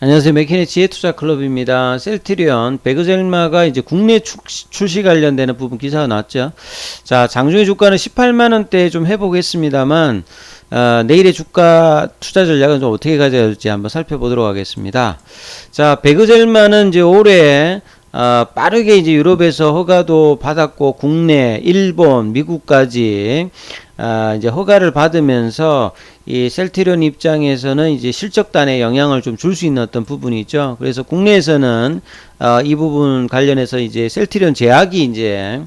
안녕하세요. 맥케니 지혜투자클럽입니다. 셀트리온, 베그젤마가 이제 국내 출시 관련되는 부분 기사가 나왔죠. 자, 장중에 주가는 18만원대 좀 해보겠습니다만, 내일의 주가 투자 전략은 좀 어떻게 가져야 될지 한번 살펴보도록 하겠습니다. 자, 베그젤마는 이제 올해 빠르게 이제 유럽에서 허가도 받았고, 국내, 일본, 미국까지 이제 허가를 받으면서 이 셀트리온 입장에서는 이제 실적단에 영향을 좀 줄 수 있는 어떤 부분이 있죠. 그래서 국내에서는 이 부분 관련해서 이제 셀트리온 제약이 이제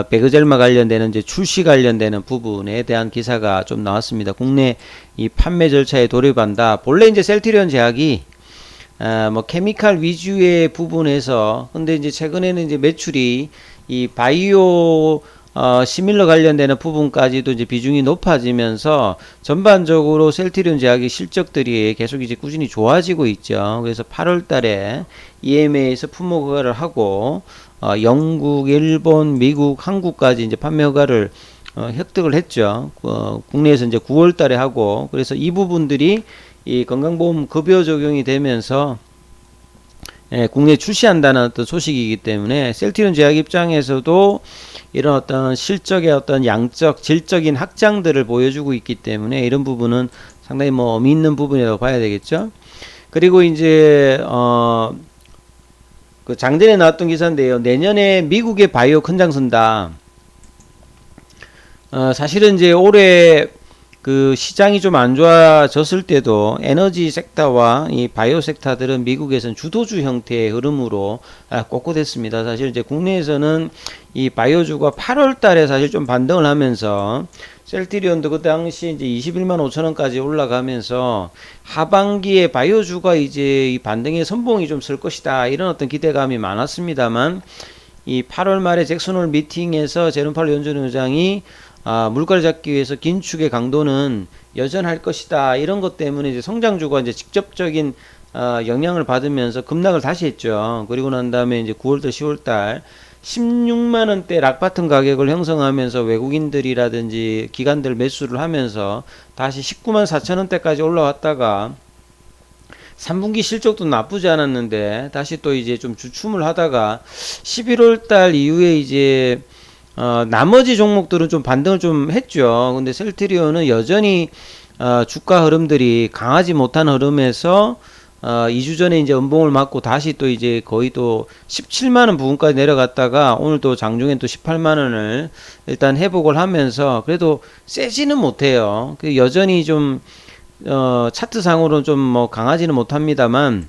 베그젤마 관련되는 이제 출시 관련되는 부분에 대한 기사가 좀 나왔습니다. 국내 이 판매 절차에 돌입한다. 본래 이제 셀트리온 제약이 뭐 케미칼 위주의 부분에서 근데 이제 최근에는 이제 매출이 이 바이오 시밀러 관련되는 부분까지도 이제 비중이 높아지면서 전반적으로 셀트리온 제약의 실적들이 계속 이제 꾸준히 좋아지고 있죠. 그래서 8월 달에 EMA에서 품목 허가를 하고 영국, 일본, 미국, 한국까지 이제 판매 허가를 획득을 했죠. 국내에서 이제 9월 달에 하고 그래서 이 부분들이 이 건강보험 급여 적용이 되면서 국내에 출시한다는 어떤 소식이기 때문에 셀트리온 제약 입장에서도 이런 어떤 실적의 어떤 양적, 질적인 확장들을 보여주고 있기 때문에 이런 부분은 상당히 뭐 의미 있는 부분이라고 봐야 되겠죠. 그리고 이제 그 장전에 나왔던 기사인데요. 내년에 미국의 바이오 큰장 선다. 사실은 이제 올해 그 시장이 좀 안 좋아졌을 때도 에너지 섹터와 이 바이오 섹터들은 미국에서는 주도주 형태의 흐름으로 꼿꼿했습니다. 사실 이제 국내에서는 이 바이오주가 8월 달에 사실 좀 반등을 하면서 셀트리온도 그 당시 이제 21만 5천원까지 올라가면서 하반기에 바이오주가 이제 이 반등의 선봉이 좀 설 것이다. 이런 어떤 기대감이 많았습니다만 이 8월 말에 잭슨홀 미팅에서 제롬 파월 연준 의장이 물가를 잡기 위해서 긴축의 강도는 여전할 것이다. 이런 것 때문에 이제 성장주가 이제 직접적인 영향을 받으면서 급락을 다시 했죠. 그리고 난 다음에 이제 9월달, 10월달 16만원대 락바텀 가격을 형성하면서 외국인들이라든지 기관들 매수를 하면서 다시 19만 4천원대까지 올라왔다가 3분기 실적도 나쁘지 않았는데 다시 또 이제 좀 주춤을 하다가 11월달 이후에 이제 나머지 종목들은 좀 반등을 좀 했죠. 근데 셀트리온은 여전히 주가 흐름들이 강하지 못한 흐름에서 2주 전에 이제 음봉을 맞고 다시 또 이제 거의 또 17만원 부근까지 내려갔다가 오늘 또 장중엔 또 18만원을 일단 회복을 하면서 그래도 세지는 못해요. 여전히 좀 차트상으로는 좀 뭐 강하지는 못합니다만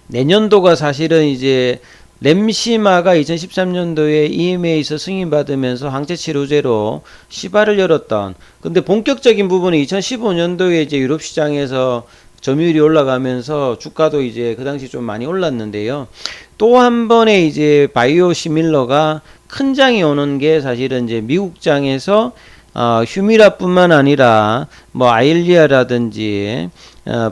내년도가 사실은 이제 램시마가 2013년도에 EMA에서 승인받으면서 항체치료제로 시발을 열었던 근데 본격적인 부분은 2015년도에 이제 유럽 시장에서 점유율이 올라가면서 주가도 이제 그 당시 좀 많이 올랐는데요. 또 한 번에 이제 바이오 시밀러가 큰 장이 오는 게 사실은 이제 미국 장에서 휴미라뿐만 아니라 뭐 아일리아라든지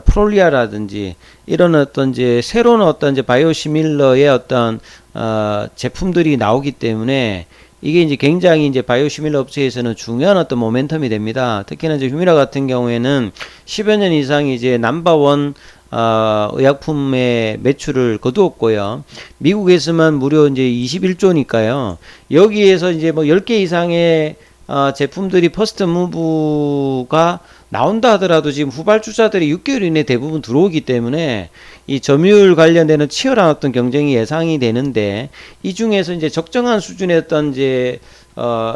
프롤리아라든지 이런 어떤 이제 새로운 어떤 이제 바이오시밀러의 어떤 제품들이 나오기 때문에 이게 이제 굉장히 이제 바이오시밀러 업체에서는 중요한 어떤 모멘텀이 됩니다. 특히나 이제 휴미라 같은 경우에는 10여 년 이상 이제 넘버원 의약품의 매출을 거두었고요. 미국에서만 무려 이제 21조니까요. 여기에서 이제 뭐 10개 이상의 제품들이 퍼스트 무브가 나온다 하더라도 지금 후발주자들이 6개월 이내 대부분 들어오기 때문에 이 점유율 관련되는 치열한 어떤 경쟁이 예상이 되는데 이 중에서 이제 적정한 수준의 어떤 이제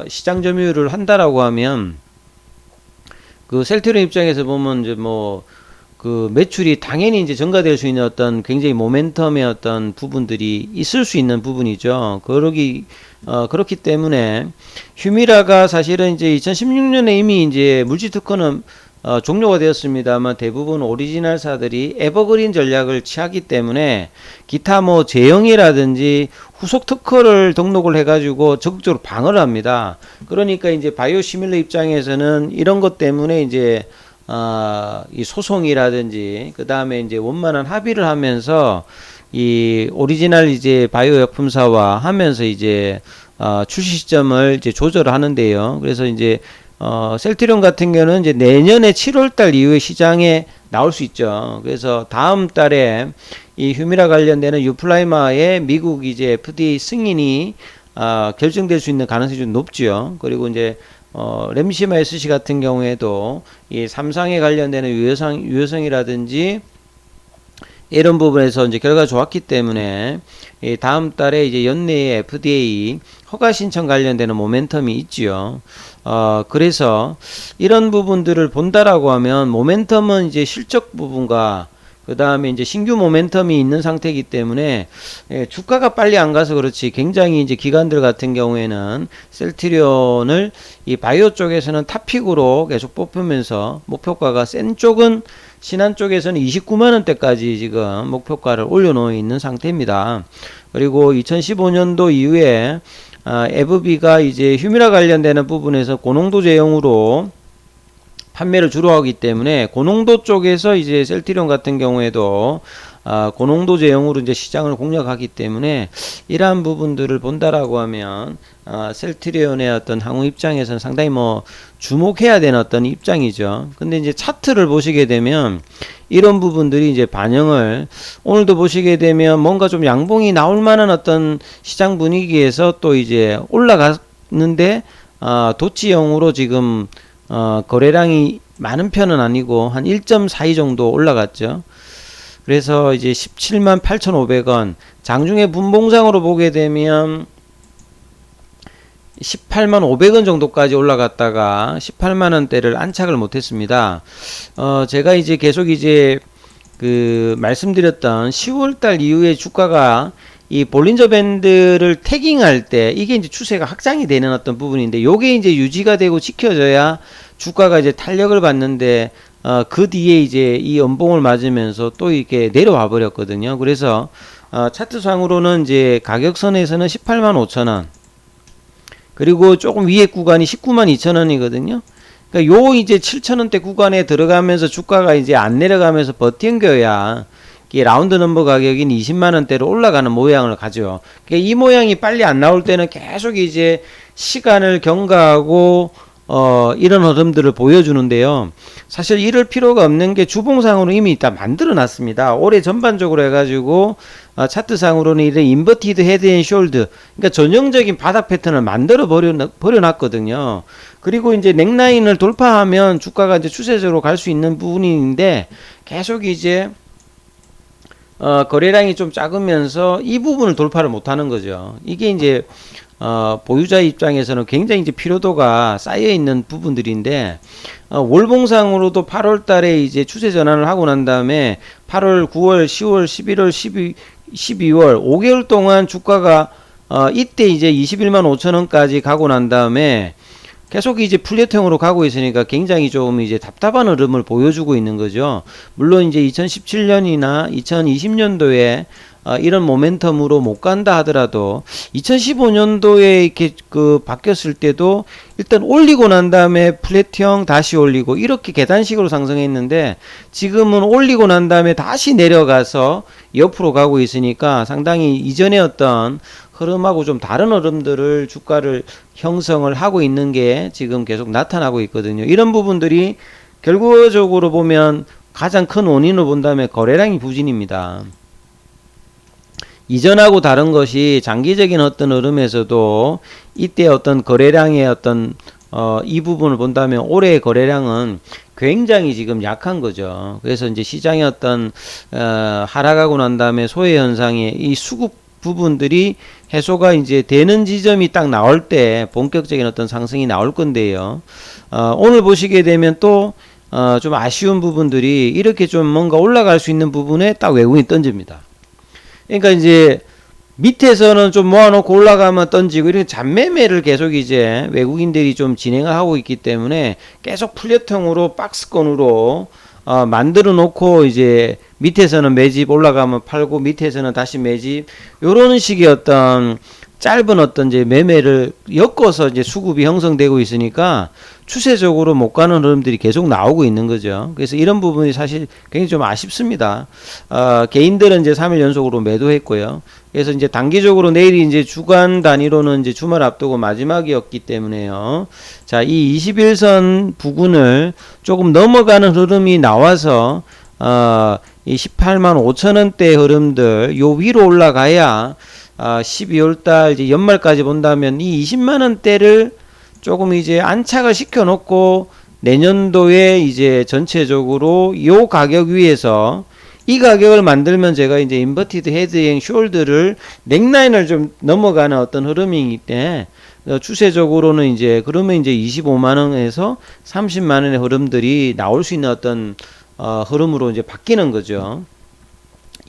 시장 점유율을 한다라고 하면 그 셀트리온 입장에서 보면 이제 뭐 그 매출이 당연히 이제 증가될 수 있는 어떤 굉장히 모멘텀의 어떤 부분들이 있을 수 있는 부분이죠. 그렇기 때문에 휴미라가 사실은 이제 2016년에 이미 이제 물질 특허는 종료가 되었습니다만 대부분 오리지널사들이 에버그린 전략을 취하기 때문에 기타 뭐 제형이라든지 후속 특허를 등록을 해가지고 적극적으로 방어를 합니다. 그러니까 이제 바이오시밀러 입장에서는 이런 것 때문에 이제 이 소송이라든지 그 다음에 이제 원만한 합의를 하면서 이 오리지널 이제 바이오 약품사와 하면서 이제 출시 시점을 이제 조절을 하는데요. 그래서 이제 셀트리온 같은 경우는 이제 내년에 7월달 이후에 시장에 나올 수 있죠. 그래서 다음 달에 이 휴미라 관련되는 유플라이마의 미국 이제 FDA 승인이 결정될 수 있는 가능성이 좀 높죠. 그리고 이제 램시마 SC 같은 경우에도 이 삼상에 관련되는 유효성이라든지 이런 부분에서 이제 결과가 좋았기 때문에 다음 달에 이제 연내에 FDA 허가 신청 관련되는 모멘텀이 있지요. 그래서 이런 부분들을 본다라고 하면 모멘텀은 이제 실적 부분과 그 다음에 이제 신규 모멘텀이 있는 상태이기 때문에 주가가 빨리 안 가서 그렇지 굉장히 이제 기관들 같은 경우에는 셀트리온을 이 바이오 쪽에서는 탑픽으로 계속 뽑으면서 목표가가 센 쪽은 신한 쪽에서는 29만원대까지 지금 목표가를 올려놓고 있는 상태입니다. 그리고 2015년도 이후에 에브비가 이제 휴미라 관련되는 부분에서 고농도 제형으로 판매를 주로 하기 때문에 고농도 쪽에서 이제 셀트리온 같은 경우에도 고농도 제형으로 이제 시장을 공략하기 때문에 이러한 부분들을 본다라고 하면 셀트리온의 어떤 향후 입장에서는 상당히 뭐 주목해야 되는 어떤 입장이죠. 근데 이제 차트를 보시게 되면 이런 부분들이 이제 반영을 오늘도 보시게 되면 뭔가 좀 양봉이 나올 만한 어떤 시장 분위기에서 또 이제 올라갔는데 도치형으로 지금 거래량이 많은 편은 아니고 한 1.42 정도 올라갔죠. 그래서 이제 17만 8,500원 장중에 분봉상으로 보게 되면 18만 500원 정도까지 올라갔다가 18만원대를 안착을 못했습니다. 제가 이제 계속 이제 말씀드렸던 10월달 이후에 주가가 이 볼린저 밴드를 태깅할 때 이게 이제 추세가 확장이 되는 어떤 부분인데 요게 이제 유지가 되고 지켜져야 주가가 이제 탄력을 받는데 그 뒤에 이제 이 연봉을 맞으면서 또 이렇게 내려와 버렸거든요. 그래서 차트상으로는 이제 가격선에서는 18만 5천원 그리고 조금 위에 구간이 19만 2천원이거든요. 그러니까 요 이제 7천원대 구간에 들어가면서 주가가 이제 안 내려가면서 버틴겨야 이 라운드 넘버 가격인 20만원대로 올라가는 모양을 가죠. 그러니까 이 모양이 빨리 안 나올 때는 계속 이제 시간을 경과하고 이런 흐름들을 보여주는데요. 사실 이럴 필요가 없는 게 주봉상으로 이미 다 만들어 놨습니다. 올해 전반적으로 해가지고 차트상으로는 이런 인버티드 헤드 앤 숄드 그러니까 전형적인 바닥 패턴을 만들어 버려놨거든요. 그리고 이제 넥라인을 돌파하면 주가가 이제 추세적으로 갈 수 있는 부분인데 계속 이제 거래량이 좀 작으면서 이 부분을 돌파를 못하는 거죠. 이게 이제 보유자 입장에서는 굉장히 이제 피로도가 쌓여 있는 부분들인데 월봉상으로도 8월 달에 이제 추세 전환을 하고 난 다음에 8월, 9월, 10월, 11월, 12월 5개월 동안 주가가 이때 이제 21만 5천원까지 가고 난 다음에 계속 이제 플랫형으로 가고 있으니까 굉장히 좀 이제 답답한 흐름을 보여주고 있는 거죠. 물론 이제 2017년이나 2020년도에 이런 모멘텀으로 못 간다 하더라도 2015년도에 이렇게 바뀌었을 때도 일단 올리고 난 다음에 플랫형 다시 올리고 이렇게 계단식으로 상승했는데 지금은 올리고 난 다음에 다시 내려가서 옆으로 가고 있으니까 상당히 이전의 어떤 흐름하고 좀 다른 흐름들을 주가를 형성을 하고 있는 게 지금 계속 나타나고 있거든요. 이런 부분들이 결과적으로 보면 가장 큰 원인을 본다면 거래량이 부진입니다. 이전하고 다른 것이 장기적인 어떤 흐름에서도 이때 어떤 거래량의 어떤 이 부분을 본다면 올해의 거래량은 굉장히 지금 약한 거죠. 그래서 이제 시장의 어떤 하락하고 난 다음에 소외 현상의 이 수급 부분들이 해소가 이제 되는 지점이 딱 나올 때 본격적인 어떤 상승이 나올 건데요. 오늘 보시게 되면 또 좀 아쉬운 부분들이 이렇게 좀 뭔가 올라갈 수 있는 부분에 딱 외국인이 던집니다. 그러니까 이제 밑에서는 좀 모아놓고 올라가면 던지고 이렇게 잡매매를 계속 이제 외국인들이 좀 진행을 하고 있기 때문에 계속 플랫형으로 박스권으로 만들어 놓고 이제 밑에서는 매집 올라가면 팔고 밑에서는 다시 매집 요런 식의 어떤 짧은 어떤 이제 매매를 엮어서 이제 수급이 형성되고 있으니까 추세적으로 못 가는 흐름들이 계속 나오고 있는 거죠. 그래서 이런 부분이 사실 굉장히 좀 아쉽습니다. 개인들은 이제 3일 연속으로 매도했고요. 그래서 이제 단기적으로 내일이 이제 주간 단위로는 이제 주말 앞두고 마지막이었기 때문에요. 자, 이 21선 부근을 조금 넘어가는 흐름이 나와서 이 18만 5천 원대 흐름들 요 위로 올라가야 12월달 이제 연말까지 본다면 이 20만 원대를 조금 이제 안착을 시켜 놓고 내년도에 이제 전체적으로 요 가격 위에서 이 가격을 만들면 제가 이제 인버티드 헤드행 숄드를 넥라인을 좀 넘어가는 어떤 흐름이기 때문에 추세적으로는 이제 그러면 이제 25만 원에서 30만 원의 흐름들이 나올 수 있는 어떤 흐름으로 이제 바뀌는 거죠.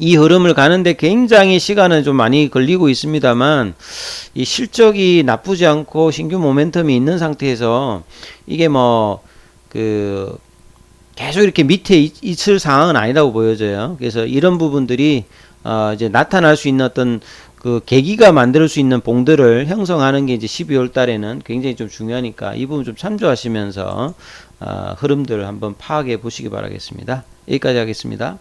이 흐름을 가는데 굉장히 시간은 좀 많이 걸리고 있습니다만 이 실적이 나쁘지 않고 신규 모멘텀이 있는 상태에서 이게 뭐 계속 이렇게 밑에 있을 상황은 아니라고 보여져요. 그래서 이런 부분들이 이제 나타날 수 있는 어떤 그 계기가 만들 수 있는 봉들을 형성하는 게 이제 12월 달에는 굉장히 좀 중요하니까 이 부분 좀 참조하시면서 흐름들을 한번 파악해 보시기 바라겠습니다. 여기까지 하겠습니다.